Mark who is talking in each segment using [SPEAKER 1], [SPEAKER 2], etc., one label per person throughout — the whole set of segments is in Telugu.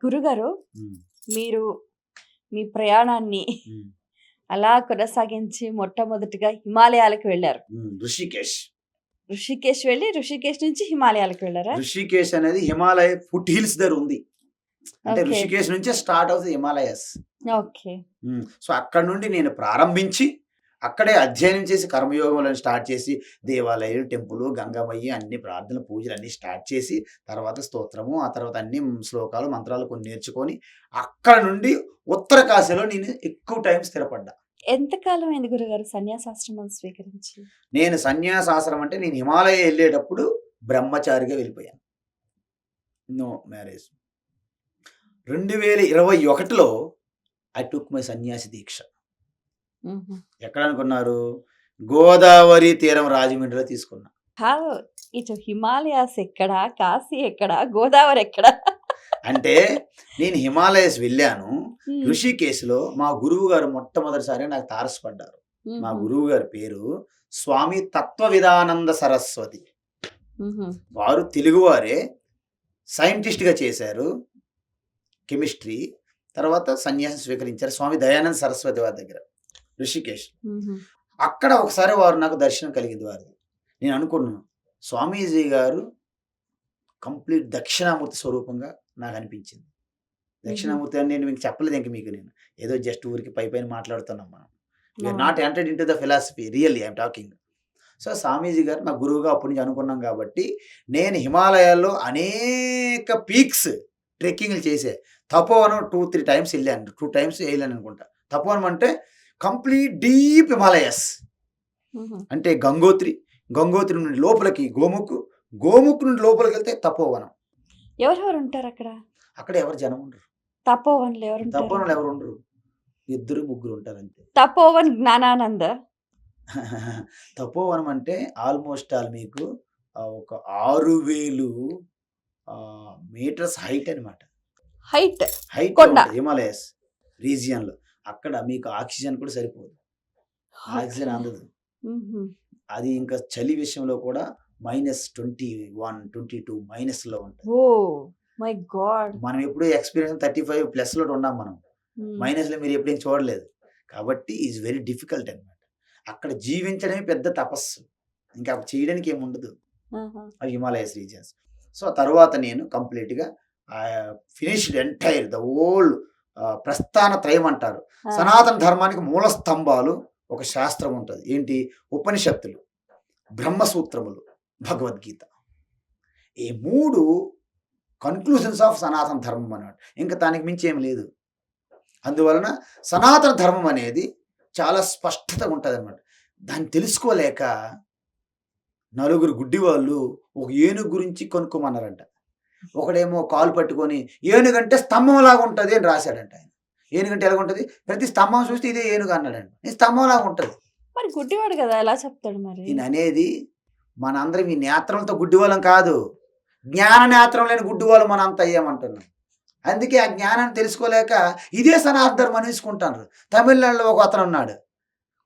[SPEAKER 1] గురుగారు,
[SPEAKER 2] హ్మ్.
[SPEAKER 1] మీరు మీ ప్రయాణాన్ని
[SPEAKER 2] హ్మ్.
[SPEAKER 1] అలా కొనసాగించి మొట్టమొదటిగా హిమాలయాలకు వెళ్లారు.
[SPEAKER 2] ఋషికేశ్.
[SPEAKER 1] ఋషికేశ్ వెళ్ళి, ఋషికేశ్ నుంచి హిమాలయాలకు వెళ్లారా?
[SPEAKER 2] ఋషికేశ్ అనేది హిమాలయ ఫుట్ హిల్స్ దగ్గర ఉంది. అంటే
[SPEAKER 1] ఓకే.
[SPEAKER 2] ఋషికేశ్ నుంచే స్టార్ట్ అవుతుంది హిమాలయస్.
[SPEAKER 1] ఓకే.
[SPEAKER 2] సో అక్కడ నుండి నేను ప్రారంభించి అక్కడే అధ్యయనం చేసి కర్మయోగములను స్టార్ట్ చేసి దేవాలయాలు, టెంపుల్, గంగమయ్యి అన్ని ప్రార్థన పూజలు అన్ని స్టార్ట్ చేసి తర్వాత స్తోత్రము, ఆ తర్వాత అన్ని శ్లోకాలు, మంత్రాలు కొన్ని నేర్చుకొని అక్కడ నుండి ఉత్తర కాశీలో నేను ఎక్కువ టైం స్థిరపడ్డా.
[SPEAKER 1] ఎంతకాలం అయింది గురుగారు సన్యాసాశ్రమం స్వీకరించి?
[SPEAKER 2] నేను సన్యాసాశ్రమం అంటే నేను హిమాలయ వెళ్ళేటప్పుడు బ్రహ్మచారిగా వెళ్ళిపోయాను. No marriage. 2021లో I took my sanyasi diksha.
[SPEAKER 1] మ్మ్.
[SPEAKER 2] ఎక్కడ అనుకున్నారు? గోదావరి తీరం రాజమండ్రిలో తీసుకున్నా.
[SPEAKER 1] కాదు, ఇటు హిమాలయాస్ ఎక్కడా, కాశీ ఎక్కడా, గోదావరి ఎక్కడా?
[SPEAKER 2] అంటే నేను హిమాలయస్ వెళ్ళాను.
[SPEAKER 1] మ్మ్.
[SPEAKER 2] ఋషికేశ్లో మా గురువు గారు మొట్టమొదటిసారి నాకు తారసపడ్డారు. మా
[SPEAKER 1] మ్మ్.
[SPEAKER 2] గురువు గారి పేరు స్వామి తత్వవిధానంద సరస్వతి.
[SPEAKER 1] మ్మ్.
[SPEAKER 2] వారు తెలుగువారే, సైంటిస్ట్గా చేశారు కెమిస్ట్రీ. తర్వాత సన్యాసం స్వీకరించారు స్వామి దయానంద సరస్వతి వారి దగ్గర ఋషికేశ్.
[SPEAKER 1] మ్మ్.
[SPEAKER 2] అక్కడ ఒకసారి వారు నాకు దర్శనం కలిగింది వారిది. నేను అనుకున్నాను స్వామీజీ గారు కంప్లీట్ దక్షిణామూర్తి స్వరూపంగా నాకు అనిపించింది. దక్షిణామూర్తి అని నేను మీకు చెప్పలేదు. ఇంక మీకు నేను ఏదో జస్ట్ ఊరికి పైన మాట్లాడుతున్నాం మనం. We are not entered into the philosophy, really I am talking. So Swamiji గారు నా గురువుగా అప్పటి నుంచి అనుకున్నాం కాబట్టి నేను హిమాలయాల్లో అనేక పీక్స్ ట్రెక్కింగ్లు చేసే. తపోవనం 2-3 టైమ్స్ వెళ్ళాను. 2 టైమ్స్ వెళ్ళాను అనుకుంటా. తపోవనం అంటే కంప్లీట్ డీప్ హిమాలయస్.
[SPEAKER 1] మ్మ్.
[SPEAKER 2] అంటే గంగోత్రి నుండి లోపలికి గోముక్ నుండి లోపలికి వెళ్తే తపోవనం.
[SPEAKER 1] ఎవరెవరు ఉంటారు అక్కడ?
[SPEAKER 2] అక్కడ ఎవరు జనం ఉండరు.
[SPEAKER 1] తపోవన్లు ఎవరు ఉంటారు?
[SPEAKER 2] తపోవనంలో ఎవరు ఉండరు. 2-3 ఉంటారు అంతే.
[SPEAKER 1] తపోవన్ జ్ఞానానంద.
[SPEAKER 2] తపోవనం అంటే ఆల్మోస్ట్ ఆల్ మీకు ఒక 6000 మీటర్స్ హైట్ అనమాట.
[SPEAKER 1] హైట్
[SPEAKER 2] హైట్
[SPEAKER 1] కొండ.
[SPEAKER 2] హిమాలయస్ రీజియన్ లో. అక్కడ మీకు ఆక్సిజన్ కూడా సరిపోదు. ఆక్సిజన్ అందదు.
[SPEAKER 1] మ్మ్.
[SPEAKER 2] అది ఇంకా చలి విషయంలో కూడా -21, 22 మైనస్ లో ఉంటుంది.
[SPEAKER 1] Oh my God.
[SPEAKER 2] మనం ఎప్పుడు ఎక్స్పీరియన్స్ 35 ప్లస్ లో ఉన్నాం మనం. మైనస్ లో మీరు ఎప్పుడేం చూడలేదు. కాబట్టి ఈజ్ వెరీ డిఫికల్ట్ అనమాట. అక్కడ జీవించడమే పెద్ద తపస్సు. ఇంకా చేయడానికి ఏముండదు ఆ హిమాలయస్ రీజియన్స్. సో తర్వాత నేను కంప్లీట్గా ఫినిష్డ్ ఎంటైర్ ద ఓల్డ్ ప్రస్థాన త్రయం అంటారు. సనాతన ధర్మానికి మూల స్తంభాలు ఒక శాస్త్రం ఉంటుంది. ఏంటి? ఉపనిషత్తులు, బ్రహ్మసూత్రములు, భగవద్గీత. ఈ 3 కన్క్లూజన్స్ ఆఫ్ సనాతన ధర్మం అన్నమాట. ఇంకా దానికి మించి ఏం లేదు. అందువలన సనాతన ధర్మం అనేది చాలా స్పష్టతగా ఉంటుంది అన్నమాట. దాన్ని తెలుసుకోలేక నలుగురు గుడ్డి వాళ్ళు ఒక ఏనుగు గురించి కొనుక్కోమన్నారంట. ఒకడేమో కాలు పట్టుకొని ఏనుగంటే స్తంభంలాగా ఉంటుంది అని రాశాడంట. ఆయన ఏనుగంటే ఎలాగ ఉంటుంది? ప్రతి స్తంభం చూస్తే ఇదే ఏనుగు అన్నాడంట. ఈ స్తంభంలాగా ఉంటుంది.
[SPEAKER 1] మరి గుడ్డివాడు కదా, ఎలా చెప్తాడు మరి?
[SPEAKER 2] నేను అనేది మనందరం ఈ నేత్రంతో గుడ్డివాళ్ళం కాదు, జ్ఞాన నేత్రం లేని గుడ్డివాళ్ళు మనం అంత అయ్యామంటున్నాం. అందుకే ఆ జ్ఞానాన్ని తెలుసుకోలేక ఇదే సనాతన ధర్మం అనేసుకుంటారు. తమిళనాడులో ఒక అతను ఉన్నాడు,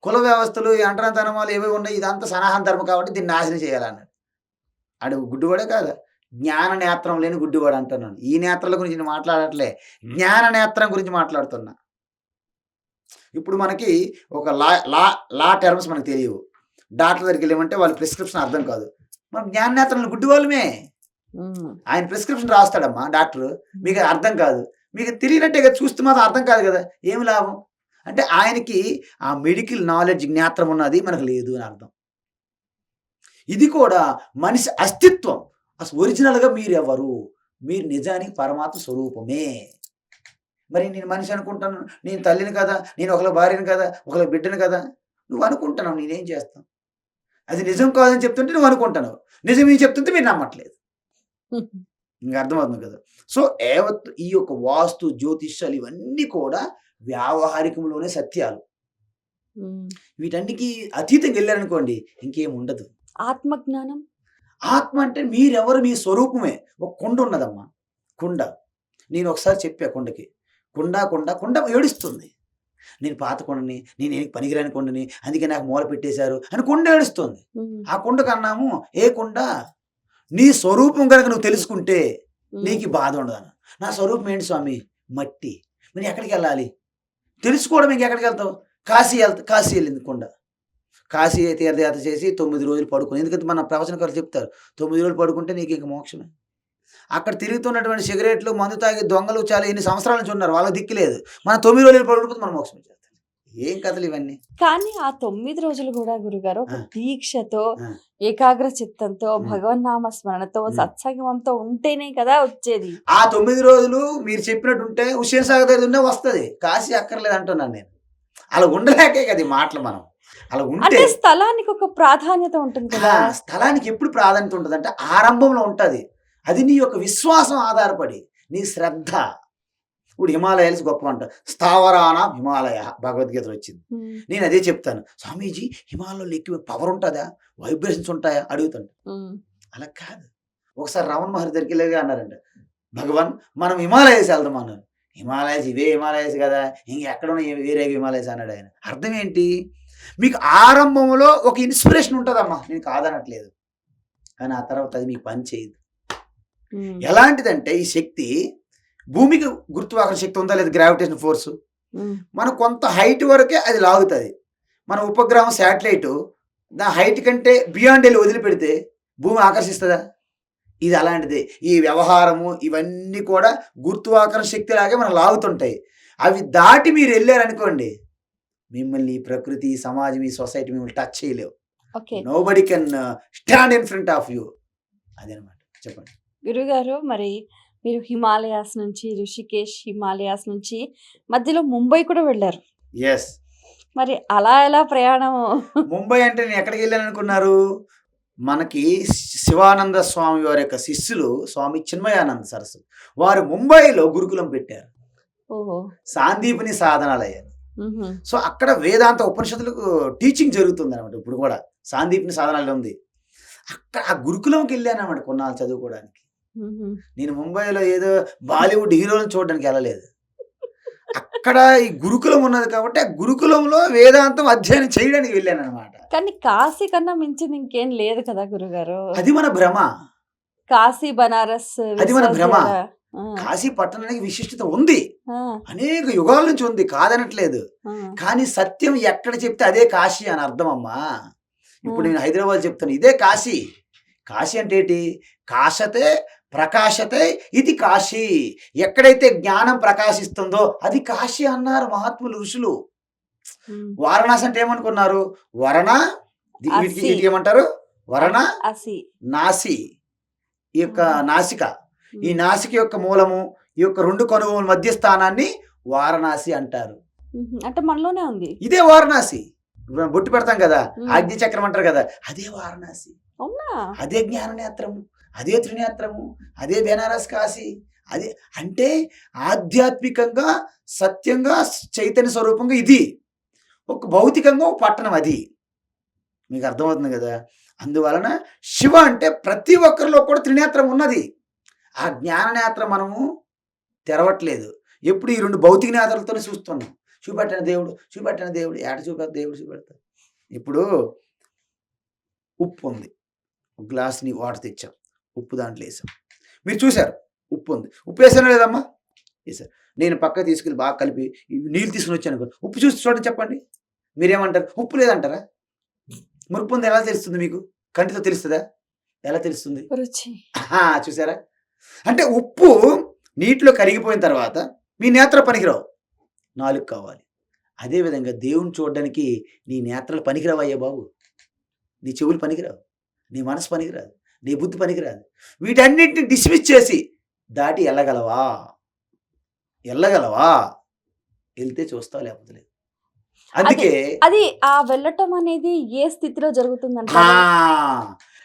[SPEAKER 2] కుల వ్యవస్థలు, ఈ అంటరాంతనమాలు ఏవి ఉన్నాయి, ఇదంతా సనాతన ధర్మం కాబట్టి దీన్ని నాశనం చేయాలన్నాడు. ఆడు గుడ్డివాడే కాదు, జ్ఞాన నేత్రం లేని గుడ్డివాడు అంటున్నాను. ఈ నేత్రాల గురించి నేను మాట్లాడట్లే, జ్ఞాన నేత్రం గురించి మాట్లాడుతున్నా. ఇప్పుడు మనకి ఒక లా టర్మ్స్ మనకు తెలియవు. డాక్టర్ దగ్గరికి వెళ్ళామంటే వాళ్ళ ప్రిస్క్రిప్షన్ అర్థం కాదు. మన జ్ఞాన నేత్రం గుడ్డి వాళ్ళమే. ఆయన ప్రిస్క్రిప్షన్ రాస్తాడమ్మా డాక్టర్, మీకు అర్థం కాదు. మీకు తెలియనట్టే కదా, చూస్తే మాత్రం అర్థం కాదు కదా, ఏమి లాభం? అంటే ఆయనకి ఆ మెడికల్ నాలెడ్జ్ జ్ఞాత్రం ఉన్నది, మనకు లేదు అని అర్థం. ఇది కూడా మనిషి అస్తిత్వం. అసలు ఒరిజినల్గా మీరెవరు? మీరు నిజానికి పరమాత్మ స్వరూపమే. మరి నేను మనిషి అనుకుంటాను, నేను తల్లిని కదా, నేను ఒకళ్ళ భార్యను కదా, ఒకళ్ళ బిడ్డను కదా. నువ్వు అనుకుంటున్నావు, నేనేం చేస్తాను? అది నిజం కాదని చెప్తుంటే నువ్వు అనుకుంటున్నావు, నిజం ఏం చెప్తుంటే మీరు నమ్మట్లేదు. ఇంకా అర్థమవుతుంది కదా. సో యావత్ ఈ యొక్క వాస్తు, జ్యోతిష్యాలు ఇవన్నీ కూడా వ్యావహారికంలోనే సత్యాలు. వీటన్నికి అతీతంగా వెళ్ళారనుకోండి ఇంకేం ఉండదు.
[SPEAKER 1] ఆత్మజ్ఞానం.
[SPEAKER 2] ఆత్మ అంటే మీరెవరు? మీ స్వరూపమే. ఒక కుండ ఉన్నదమ్మా, కుండ. నేను ఒకసారి చెప్పా కుండకి, కుండ ఏడుస్తుంది. నేను పాత కొండని, నేను పనికిరాని కొండని, అందుకే నాకు మూల పెట్టేశారు అని కుండ ఏడుస్తుంది. ఆ కుండకు అన్నాము, ఏ కుండ, నీ స్వరూపం కనుక నువ్వు తెలుసుకుంటే నీకు ఈ బాధ ఉండదన్న. నా స్వరూపం ఏంటి స్వామి? మట్టి. మరి ఎక్కడికి వెళ్ళాలి? తెలుసుకోవడం ఇంకెక్కడికి వెళ్తావు? కాశీ వెళ్ళింది కొండ. కాశీ తీర్థయాత్ర చేసి 9 రోజులు పడుకుని, ఎందుకంటే మన ప్రవచనకారులు చెప్తారు 9 రోజులు పడుకుంటే నీకు ఇంక మోక్షమే. అక్కడ తిరుగుతున్నటువంటి సిగరెట్లు మందు తాగి దొంగలు చాలా ఎన్ని సంవత్సరాల నుంచి ఉన్నారు, వాళ్ళకి దిక్కులేదు. మనం 9 రోజులు పడుకుంటే మనం మోక్షం చేస్తాం. ఏం కథలు ఇవన్నీ.
[SPEAKER 1] కానీ ఆ 9 రోజులు కూడా గురుగారు ఒక
[SPEAKER 2] ఆ,
[SPEAKER 1] దీక్షతో,
[SPEAKER 2] ఆ,
[SPEAKER 1] ఏకాగ్ర చిత్తంతో,
[SPEAKER 2] ఉమ్,
[SPEAKER 1] భగవన్నామ స్మరణతో,
[SPEAKER 2] ఉమ్.
[SPEAKER 1] సత్సంగంతో ఉంటేనే కదా వచ్చేది.
[SPEAKER 2] ఆ 9 రోజులు మీరు చెప్పినట్టు ఉంటే హుస్సేన్ సాగర్ దగ్గర ఉంటే వస్తుంది. కాశీ అక్కర్లేదు అంటున్నాను నేను. అలా ఉండలేకే కదా ఈ మాటలు. మనం అలా ఉంటే
[SPEAKER 1] అంటే స్థలానికి ఒక ప్రాధాన్యత ఉంటుంది
[SPEAKER 2] ఆ
[SPEAKER 1] కదా.
[SPEAKER 2] స్థలానికి ఎప్పుడు ప్రాధాన్యత ఉంటుంది అంటే ఆరంభంలో ఉంటుంది. అది నీ యొక్క విశ్వాసం ఆధారపడి, నీ శ్రద్ధ. ఇప్పుడు హిమాలయాలు గొప్ప అంట. స్థావరాన హిమాలయ భగవద్గీతలో వచ్చింది.
[SPEAKER 1] ఉమ్,
[SPEAKER 2] నేను అదే చెప్తాను. స్వామీజీ హిమాలయంలో ఎక్కువ పవర్ ఉంటుందా, వైబ్రేషన్స్ ఉంటాయా అడుగుతాను.
[SPEAKER 1] ఉమ్,
[SPEAKER 2] అలా కాదు. ఒకసారి రమణ మహర్షి దగ్గరికి వెళ్ళగా అన్నారంట, భగవాన్ మనం హిమాలయస్ వెళ్దాం అన్నాను. హిమాలయస్ ఇవే హిమాలయస్ కదా, ఇంకెక్కడ వేరే హిమాలయస్ అన్నాడు ఆయన. అర్థం ఏంటి? మీకు ఆరంభంలో ఒక ఇన్స్పిరేషన్ ఉంటుందమ్మా, నేను కాదనట్లేదు. కానీ ఆ తర్వాత అది మీకు పని చేయదు.
[SPEAKER 1] ఉమ్,
[SPEAKER 2] ఎలాంటిదంటే ఈ శక్తి, భూమికి గురుత్వాకర్షణ శక్తి ఉందా లేదా, గ్రావిటేషన్ ఫోర్సు,
[SPEAKER 1] ఉమ్,
[SPEAKER 2] మనం కొంత హైట్ వరకే అది లాగుతుంది. మన ఉపగ్రహం శాటిలైట్ దాని హైట్ కంటే బియాండ్ వెళ్ళి వదిలిపెడితే భూమి ఆకర్షిస్తుందా? ఇది అలాంటిదే. ఈ వ్యవహారము ఇవన్నీ కూడా గురుత్వాకర్షణ శక్తి లాగే మనం లాగుతుంటాయి. అవి దాటి మీరు వెళ్ళారనుకోండి, మిమ్మల్ని ఈ ప్రకృతి, ఈ సమాజం, ఈ సొసైటీ మిమ్మల్ని టచ్ చేయలేవు.
[SPEAKER 1] Okay
[SPEAKER 2] nobody can stand in front of you. అదనమాట. చెప్పండి.
[SPEAKER 1] గురుగారు, మరి మీరు హిమాలయాస్ నుంచి, ఋషికేశ్ హిమాలయాస్ నుంచి మధ్యలో ముంబై కూడా వెళ్ళారు.
[SPEAKER 2] ఎస్.
[SPEAKER 1] మరి అలా ఎలా ప్రయాణం?
[SPEAKER 2] ముంబై అంటే నేను ఎక్కడికి వెళ్ళాను అనుకున్నారు? మనకి శివానంద స్వామి వారి యొక్క శిష్యులు స్వామి చిన్మయానంద సరస్వతి వారు ముంబైలో గురుకులం పెట్టారు,
[SPEAKER 1] ఓహో.
[SPEAKER 2] సాందీపని సాధనాలయ.
[SPEAKER 1] ఉహు,
[SPEAKER 2] సో అక్కడ వేదాంత ఉపనిషత్తులకు టీచింగ్ జరుగుతుంది అనమాట. ఇప్పుడు కూడా సాందీపని సాధనాలు ఉంది. అక్కడ ఆ గురుకులంకి వెళ్ళాను అనమాట కొన్నాళ్ళు చదువుకోవడానికి.
[SPEAKER 1] ఉహు.
[SPEAKER 2] నేను ముంబైలో ఏదో బాలీవుడ్ హీరోలను చూడడానికి వెళ్ళలేదు. అక్కడ ఈ గురుకులం ఉన్నది కాబట్టి ఆ గురుకులంలో వేదాంతం అధ్యయనం చేయడానికి వెళ్ళాను అనమాట.
[SPEAKER 1] కానీ కాశీ కన్నా మించింది ఇంకేం లేదు కదా గురుగారు.
[SPEAKER 2] అది మన భ్రమ.
[SPEAKER 1] కాశీ, బనారస్,
[SPEAKER 2] అది మన భ్రమ.
[SPEAKER 1] విశ్వవిద్యాలయ. ఆ,
[SPEAKER 2] కాశీ పట్టణానికి విశిష్టత ఉంది,
[SPEAKER 1] ఆ,
[SPEAKER 2] అనేక యుగాల నుంచి ఉంది, కాదనట్లేదు.
[SPEAKER 1] ఆ.
[SPEAKER 2] కానీ సత్యం ఎక్కడ చెప్తే అదే కాశీ అని అర్థం అమ్మా. ఇప్పుడు
[SPEAKER 1] ఆ.
[SPEAKER 2] నేను హైదరాబాద్ చెప్తాను, ఇదే కాశీ. కాశీ అంటే ఏంటి? కాశతే ప్రకాశతే ఇది కాశీ. ఎక్కడైతే జ్ఞానం ప్రకాశిస్తుందో అది కాశీ అన్నారు మహాత్ములు, ఋషులు.
[SPEAKER 1] ఉమ్.
[SPEAKER 2] వారణాసి అంటే ఏమనుకున్నారు? వరణ, వీటికి
[SPEAKER 1] అసి.
[SPEAKER 2] వీటికి ఏమంటారు? వరణ,
[SPEAKER 1] అసి.
[SPEAKER 2] నాసి. ఈ యొక్క నాసిక, ఈ
[SPEAKER 1] ఉమ్,
[SPEAKER 2] నాసిక యొక్క మూలము, ఈ యొక్క 2 కనుబొమ్మల మధ్య స్థానాన్ని వారణాసి అంటారు.
[SPEAKER 1] ఉహు. అంటే మనలోనే ఉంది.
[SPEAKER 2] ఇదే వారణాసి. ఇప్పుడు మనం బొట్టు పెడతాం కదా,
[SPEAKER 1] ఉమ్.
[SPEAKER 2] ఆజ్ఞ చక్రం అంటారు కదా, అదే వారణాసి.
[SPEAKER 1] అవునా?
[SPEAKER 2] అదే జ్ఞాననేత్రము, అదే త్రినేత్రము, అదే బెనారస్ కాశీ. అదే అంటే ఆధ్యాత్మికంగా, సత్యంగా, చైతన్య స్వరూపంగా ఇది. ఒక భౌతికంగా ఒక పట్టణం అది. మీకు అర్థమవుతుంది కదా. అందువలన శివ అంటే ప్రతి ఒక్కరిలో కూడా త్రినేత్రం ఉన్నది. ఆ జ్ఞాననేత్రం మనము తెరవట్లేదు. ఎప్పుడు ఈ 2 భౌతిక నేత్రాలతోనే చూస్తున్నాం. చూపెట్టిన దేవుడు, చూపెట్టిన దేవుడు, ఏట దేవుడు చూపెడతాడు. ఇప్పుడు ఉప్పు ఉంది, ఒక గ్లాస్ని వాటర్ తెచ్చాం, ఉప్పు దాంట్లో వేసాం. మీరు చూశారు ఉప్పు ఉంది, ఉప్పు వేసాను లేదమ్మా? వేసారు. నేను పక్క తీసుకెళ్ళి బాగా కలిపి నీళ్ళు తీసుకుని వచ్చాను అనుకో, ఉప్పు చూసి చూడండి, చెప్పండి, మీరేమంటారు? ఉప్పు లేదంటారా? మురుపు ఉంది ఎలా తెలుస్తుంది మీకు? కంటితో తెలుస్తుందా? ఎలా తెలుస్తుంది?
[SPEAKER 1] రుచి.
[SPEAKER 2] చూసారా? అంటే ఉప్పు నీటిలో కరిగిపోయిన తర్వాత మీ నేత్ర పనికిరావు, నాలుగు కావాలి. అదేవిధంగా దేవుని చూడడానికి నీ నేత్రాలు పనికిరావు అయ్యా బాబు, నీ చెవులు పనికిరావు, నీ మనసు పనికిరాదు, నీ బుద్ధి పనికిరాదు. వీటన్నిటిని డిస్మిస్ చేసి దాటి వెళ్ళగలవా? వెళ్తే చూస్తావు, లేకపోతే లేదు. అందుకే
[SPEAKER 1] అది ఆ వెళ్ళటం అనేది ఏ స్థితిలో జరుగుతుందంట?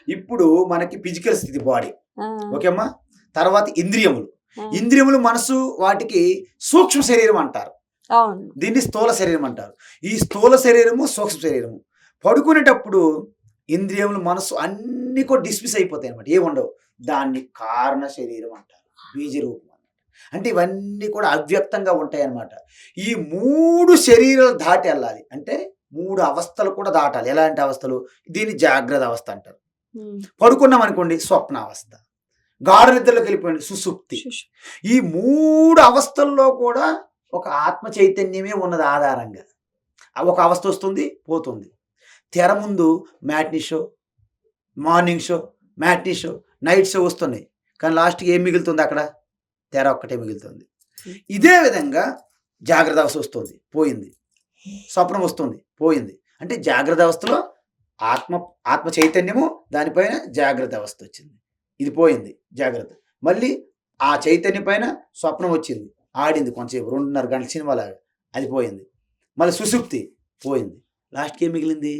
[SPEAKER 2] ఇప్పుడు మనకి ఫిజికల్ స్థితి బాడీ, ఓకే అమ్మా. తర్వాత ఇంద్రియములు, మనసు, వాటికి సూక్ష్మ శరీరం అంటారు.
[SPEAKER 1] అవును.
[SPEAKER 2] దీన్ని స్థూల శరీరం అంటారు. ఈ స్థూల శరీరము, సూక్ష్మ శరీరము. పడుకునేటప్పుడు ఇంద్రియములు, మనసు అన్ని కూడా డిస్మిస్ అయిపోతాయి అనమాట, ఏముండవు. దాన్ని కారణ శరీరం అంటారు, బీజ రూపం అన్నమాట. అంటే ఇవన్నీ కూడా అవ్యక్తంగా ఉంటాయి అన్నమాట. ఈ 3 శరీరాలు దాటి వెళ్ళాలి అంటే 3 అవస్థలు కూడా దాటాలి. ఎలాంటి అవస్థలు? దీన్ని జాగ్రత్త అవస్థ అంటారు. పడుకున్నాం అనుకోండి, స్వప్నావస్థ. గాఢ నిద్రలోకి వెళ్ళిపోయింది, సుషుప్తి.
[SPEAKER 1] శుష్
[SPEAKER 2] ఈ 3 అవస్థల్లో కూడా ఒక ఆత్మ చైతన్యమే ఉన్నది ఆధారంగా. ఒక అవస్థ వస్తుంది, పోతుంది. తెర ముందు matinee show, morning show, matinee show, night show వస్తున్నాయి. కానీ లాస్ట్‌కి ఏం మిగులుతుంది అక్కడ? తెర ఒక్కటే మిగులుతుంది. ఇదే విధంగా జాగ్రత్త అవస్థ వస్తుంది, పోయింది. స్వప్నం వస్తుంది, పోయింది. అంటే జాగ్రత్త అవస్థలో ఆత్మ చైతన్యము, దానిపైన జాగ్రత్త అవస్థ వచ్చింది. ఇది పోయింది జాగ్రత్త. మళ్ళీ ఆ చైతన్యం పైన స్వప్నం వచ్చింది, ఆడింది కొంచెంసేపు, 2:30 గంటల సినిమాలాగా, అది పోయింది. మళ్ళీ సుషుప్తి పోయింది. లాస్ట్‌కి ఏం మిగిలింది?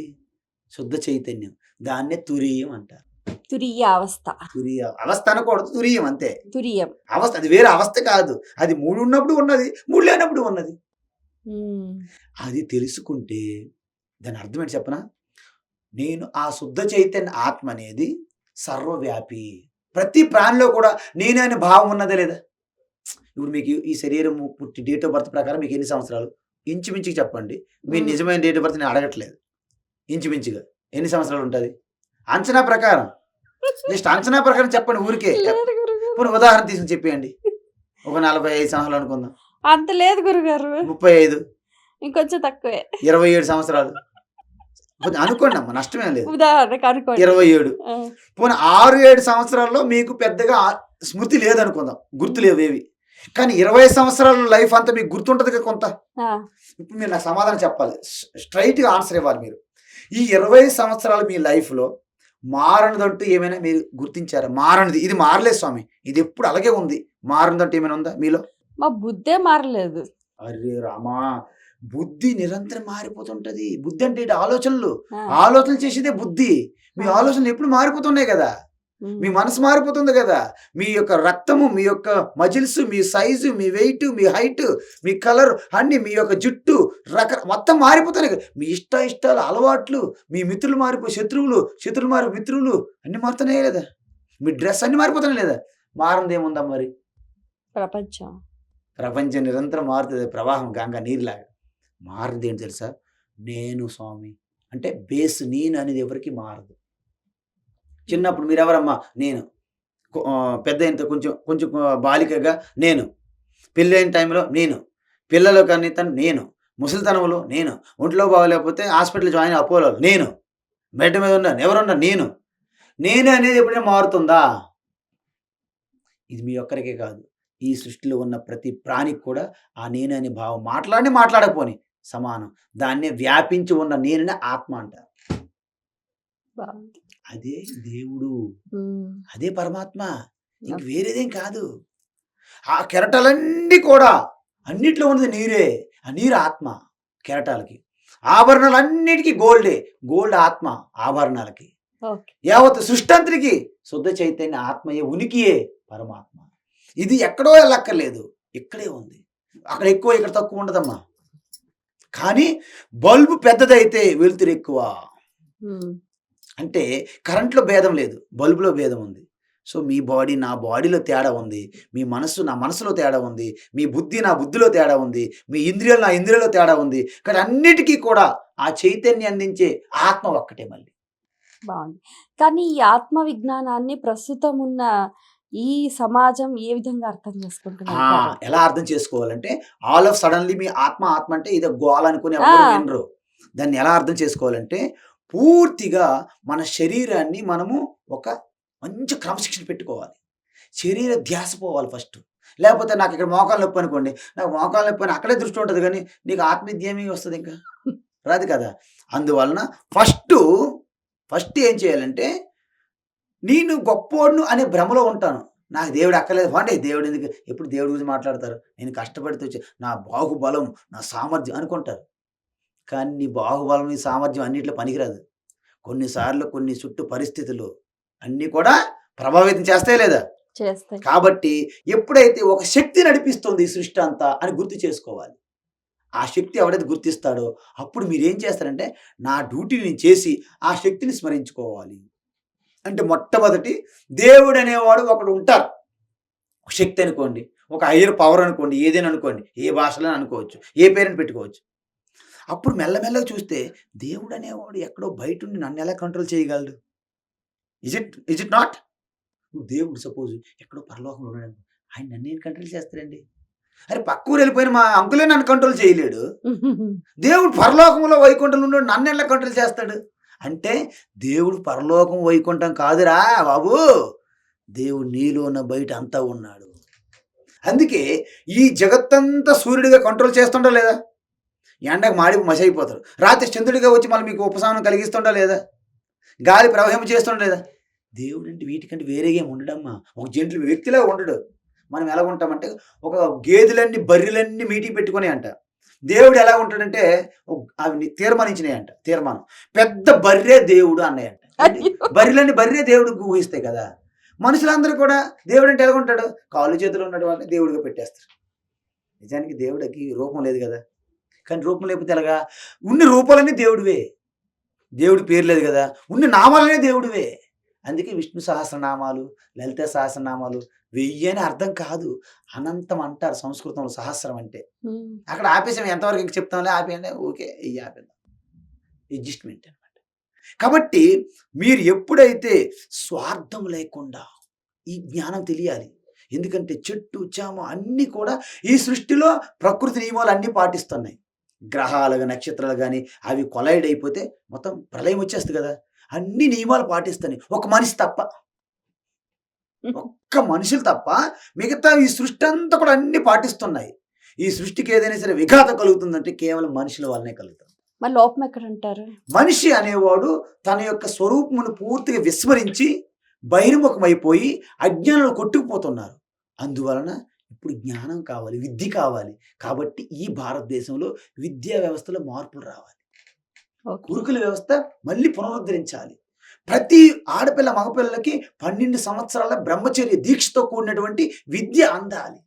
[SPEAKER 2] శుద్ధ చైతన్యం. దాన్నే తురీయం అంటారు.
[SPEAKER 1] తురీయ అవస్థ.
[SPEAKER 2] తురీయ అవస్థ అనకూడదు, తురీయం అంతే.
[SPEAKER 1] తురియం.
[SPEAKER 2] అవస్థ అది వేరే అవస్థ కాదు. అది 3 ఉన్నప్పుడు ఉన్నది, 3 లేనప్పుడు ఉన్నది. అది తెలుసుకుంటే దాని అర్థం ఏంటి చెప్పనా? నేను ఆ శుద్ధ చైతన్య ఆత్మ అనేది సర్వవ్యాపి. ప్రతి ప్రాణిలో కూడా నేనే అనే భావం ఉన్నదా లేదా? ఇప్పుడు మీకు ఈ శరీరం పుట్టి డేట్ ఆఫ్ బర్త్ ప్రకారం మీకు ఎన్ని సంవత్సరాలు? ఇంచుమించుగా చెప్పండి. మీ నిజమైన డేట్ ఆఫ్ బర్త్ నేను అడగట్లేదు. ఇంచుమించుగా ఎన్ని సంవత్సరాలు ఉంటుంది? అంచనా ప్రకారం, జస్ట్ అంచనా ప్రకారం చెప్పండి ఊరికే.
[SPEAKER 1] లేదు గురుగారు.
[SPEAKER 2] ఇప్పుడు ఉదాహరణ తీసుకుని చెప్పేయండి. ఒక 45 సంవత్సరాలు అనుకుందాం,
[SPEAKER 1] అంత లేదు గురుగారు.
[SPEAKER 2] 35,
[SPEAKER 1] ఇంకొంచెం తక్కువే.
[SPEAKER 2] 27 సంవత్సరాలు అనుకోండి అమ్మ, నష్టమేం లేదు.
[SPEAKER 1] ఉదాహరణకు అనుకోండి.
[SPEAKER 2] 27.
[SPEAKER 1] ఆ,
[SPEAKER 2] పోనీ 6-7 సంవత్సరాల్లో మీకు పెద్దగా స్మృతి లేదనుకుందాం, గుర్తు లేవు ఏవి. కానీ 20 సంవత్సరాల లైఫ్ అంతా మీకు గుర్తుంటది కదా కొంత.
[SPEAKER 1] ఆ,
[SPEAKER 2] ఇప్పుడు మీరు నాకు సమాధానం చెప్పాలి, స్ట్రైట్గా ఆన్సర్ ఇవ్వాలి మీరు. ఈ 20 సంవత్సరాలు మీ లైఫ్లో మారనిదంటూ ఏమైనా మీరు గుర్తించారా? మారనిది, ఇది మారలేదు స్వామి, ఇది ఎప్పుడు అలాగే ఉంది, మారనిదంటూ ఏమైనా ఉందా మీలో?
[SPEAKER 1] మా బుద్ధే మారలేదు.
[SPEAKER 2] అరే రామా, బుద్ధి నిరంతరం మారిపోతుంటది. బుద్ధి అంటే ఏంటి? ఆలోచనలు.
[SPEAKER 1] ఆ,
[SPEAKER 2] ఆలోచనలు చేసేదే బుద్ధి. మీ ఆలోచనలు ఎప్పుడు మారిపోతున్నాయి కదా, మీ మనసు మారిపోతుంది కదా, మీ యొక్క రక్తము, మీ యొక్క మజిల్స్, మీ సైజు, మీ వెయిట్, మీ హైట్, మీ కలర్, అన్ని, మీ యొక్క జుట్టు మొత్తం మారిపోతున్నాయి కదా. మీ ఇష్టాలు, అలవాట్లు, మీ మిత్రులు మారిపోయి శత్రువులు, శత్రువులు మారి మిత్రులు, అన్ని మారుతున్నాయి లేదా? మీ డ్రెస్ అన్ని మారిపోతున్నాయి లేదా? మారంది ఏముందా మరి?
[SPEAKER 1] ప్రపంచం.
[SPEAKER 2] ప్రపంచం నిరంతరం మారుతుంది, ప్రవాహం గంగా నీరులాగా. మారదు ఏంటి తెలుసా? నేను స్వామి అంటే బేస్, నేను అనేది ఎవరికి మారదు. చిన్నప్పుడు మీరెవరమ్మా? నేను. పెద్ద అయిన కొంచెం కొంచెం బాలికగా నేను, పెళ్ళైన టైంలో నేను, పిల్లలు కన్నీతను నేను, ముసలితనంలో నేను, ఒంట్లో బాగోలేకపోతే హాస్పిటల్ జాయిన్ అపోలో నేను, బెడ్ మీద ఉన్నాను ఎవరున్నారు నేను. నేను అనేది ఎప్పుడైనా మారుతుందా? ఇది మీ ఒక్కరికే కాదు, ఈ సృష్టిలో ఉన్న ప్రతి ప్రాణికి కూడా ఆ నేను అనే భావం మాట్లాడకపోని సమానం. దాన్నే వ్యాపించి ఉన్న నేననే ఆత్మ అంటారు.
[SPEAKER 1] బాగుంది.
[SPEAKER 2] అదే దేవుడు,
[SPEAKER 1] ఉమ్,
[SPEAKER 2] అదే పరమాత్మ, ఇంక వేరేదేం కాదు. ఆ కెరటాలన్నీ కూడా, అన్నిట్లో ఉన్నది నీరే. ఆ నీరు ఆత్మ కెరటాలకి. ఆభరణాలన్నిటికీ గోల్డే, గోల్డ్ ఆత్మ ఆభరణాలకి.
[SPEAKER 1] ఓకే.
[SPEAKER 2] యావత్ సృష్టి శుద్ధ చైతన్య ఆత్మయే, ఉనికియే పరమాత్మ. ఇది ఎక్కడో వెళ్ళక్కర్లేదు, ఇక్కడే ఉంది. అక్కడ ఎక్కువ, ఇక్కడ తక్కువ ఉండదమ్మా. కానీ బల్బు పెద్దదైతే వెలుతురు ఎక్కువ.
[SPEAKER 1] ఉమ్,
[SPEAKER 2] అంటే కరెంట్లో భేదం లేదు, బల్బులో భేదం ఉంది. సో మీ బాడీ నా బాడీలో తేడా ఉంది, మీ మనస్సు నా మనసులో తేడా ఉంది, మీ బుద్ధి నా బుద్ధిలో తేడా ఉంది, మీ ఇంద్రియాలు నా ఇంద్రియాలో తేడా ఉంది. కానీ అన్నిటికీ కూడా ఆ చైతన్యం అందించే ఆత్మ ఒక్కటే మళ్ళీ.
[SPEAKER 1] బాగుంది. కానీ ఈ ఆత్మ విజ్ఞానాన్ని ప్రస్తుతం ఉన్న ఈ సమాజం ఏ విధంగా అర్థం చేసుకుంటున్నారు?
[SPEAKER 2] ఎలా అర్థం చేసుకోవాలంటే, ఆల్ ఆఫ్ సడన్లీ మీ ఆత్మ అంటే ఇదో గోల అనుకుని ఎవరు వినరు. దాన్ని ఎలా అర్థం చేసుకోవాలంటే, పూర్తిగా మన శరీరాన్ని మనము ఒక మంచి క్రమశిక్షణ పెట్టుకోవాలి. శరీర ధ్యాస పోవాలి ఫస్ట్. లేకపోతే నాకు ఇక్కడ మోకాలు నొప్పి అనుకోండి, నాకు మోకాలు నొప్పి అని అక్కడే దృష్టి ఉంటుంది, కానీ నీకు ఆత్మవిద్యేమీ వస్తుంది, ఇంకా రాదు కదా. అందువలన ఫస్ట్ ఏం చేయాలంటే, నేను గొప్పోడును అనే భ్రమలో ఉంటాను. నాకు దేవుడు అక్కర్లేదు అంటే, దేవుడు ఎందుకు, ఎప్పుడు దేవుడి గురించి మాట్లాడతారు, నేను కష్టపడితే వచ్చి నా బాహుబలం, నా సామర్థ్యం అనుకుంటారు. కానీ నీ బాహుబలం, నీ సామర్థ్యం అన్నిట్లో పనికిరాదు. కొన్నిసార్లు కొన్ని చుట్టూ పరిస్థితులు అన్నీ కూడా ప్రభావితం చేస్తాయి లేదా?
[SPEAKER 1] చేస్తాయి.
[SPEAKER 2] కాబట్టి ఎప్పుడైతే ఒక శక్తి నడిపిస్తుంది ఈ సృష్టి అంతా అని గుర్తు చేసుకోవాలి. ఆ శక్తి ఎవడైతే గుర్తిస్తాడో అప్పుడు మీరేం చేస్తారంటే, నా డ్యూటీని నేను చేసి ఆ శక్తిని స్మరించుకోవాలి. అంటే మొట్టమొదటి దేవుడు అనేవాడు ఒకడు ఉంటారు. శక్తి అనుకోండి, ఒక హయ్యర్ పవర్ అనుకోండి, ఏదైనా అనుకోండి, ఏ భాషలో అనుకోవచ్చు, ఏ పేరుని పెట్టుకోవచ్చు. అప్పుడు మెల్లమెల్లగా చూస్తే దేవుడు అనేవాడు ఎక్కడో బయట ఉండి నన్ను ఎలా కంట్రోల్ చేయగలడు? Is it not? నువ్వు దేవుడు సపోజ్ ఎక్కడో పరలోకంలో ఉన్నాడు, ఆయన నన్ను ఏం కంట్రోల్ చేస్తాడండి? అరే పక్క ఊరు వెళ్ళిపోయిన మా అంకులే నన్ను కంట్రోల్ చేయలేడు, దేవుడు పరలోకంలో వైకుంఠంలో ఉన్నాడు, నన్ను ఎలా కంట్రోల్ చేస్తాడు? అంటే దేవుడు పరలోకం వైకుంఠం కాదురా బాబు, దేవుడు నీలో ఉన్న బయట అంతా ఉన్నాడు. అందుకే ఈ జగత్తంతా సూర్యుడిగా కంట్రోల్ చేస్తుంటా లేదా? ఎండకు మాడి మసి అయిపోతారు, రాత్రి చంద్రుడిగా వచ్చి మళ్ళీ మీకు ఉపశమనం కలిగిస్తుంటా లేదా? గాలి ప్రవహింప చేస్తుంటా లేదా? దేవుడు అంటే వీటికంటే వేరేగా ఏమి ఉండడమ్మా, ఒక జంతువు వ్యక్తిలా ఉండడు. మనం ఎలా ఉంటామంటే ఒక గేదెలన్నీ బర్రెలన్నీ మీటింగ్ పెట్టుకుని అంట. దేవుడు ఎలా ఉంటాడంటే అవి తీర్మానించినాయి అంట, తీర్మానం పెద్ద బర్రె దేవుడు అన్నాయంట. బర్రెలన్నీ బర్రె దేవుడు ఊహిస్తాయి కదా. మనుషులందరూ కూడా దేవుడు అంటే ఎలా ఉంటాడు? కాళ్ళు చేతులు ఉన్నాడు వాళ్ళని దేవుడిగా పెట్టేస్తారు. నిజానికి దేవుడికి రూపం లేదు కదా, కానీ రూపం లేకపోతే ఎలాగా? ఉన్ని రూపాలన్నీ దేవుడివే, దేవుడి పేరు లేదు కదా, ఉన్ని నామాలనే దేవుడివే. అందుకే విష్ణు సహస్రనామాలు, లలిత సహస్రనామాలు 1000 అని అర్థం కాదు, అనంతం అంటారు సంస్కృతంలో సహస్రం అంటే. అక్కడ ఆపేసాం, ఎంతవరకు ఇంక చెప్తాంలే, ఆపేయండి, ఓకే ఇవి ఆపేద్దాం, అడ్జస్ట్మెంట్ అనమాట. కాబట్టి మీరు ఎప్పుడైతే స్వార్థం లేకుండా ఈ జ్ఞానం తెలియాలి. ఎందుకంటే చెట్టు చేమ అన్నీ కూడా ఈ సృష్టిలో ప్రకృతి నియమాలు అన్నీ పాటిస్తున్నాయి. గ్రహాలు నక్షత్రాలు కానీ అవి కొలైడ్ అయిపోతే మొత్తం ప్రళయం వచ్చేస్తుంది కదా. అన్ని నియమాలు పాటిస్తాయి, ఒక మనిషి తప్ప, ఒక్క మనుషులు తప్ప మిగతా ఈ సృష్టి అంతా కూడా అన్ని పాటిస్తున్నాయి. ఈ సృష్టికి ఏదైనా సరే విఘాతం కలుగుతుందంటే కేవలం మనుషుల వల్లనే కలుగుతుంది.
[SPEAKER 1] మరి లోపం ఎక్కడ అంటారు?
[SPEAKER 2] మనిషి అనేవాడు తన యొక్క స్వరూపమును పూర్తిగా విస్మరించి బహిర్ముఖమైపోయి అజ్ఞానంలో కొట్టుకుపోతున్నారు. అందువలన ఇప్పుడు జ్ఞానం కావాలి, విద్య కావాలి. కాబట్టి ఈ భారతదేశంలో విద్యా వ్యవస్థలో మార్పులు రావాలి. గురుకుల వ్యవస్థ మళ్ళీ పునరుద్ధరించాలి. ప్రతి ఆడపిల్ల మగపిల్లలకి 12 సంవత్సరాల బ్రహ్మచర్య దీక్షతో కూడినటువంటి విద్య అందాలి.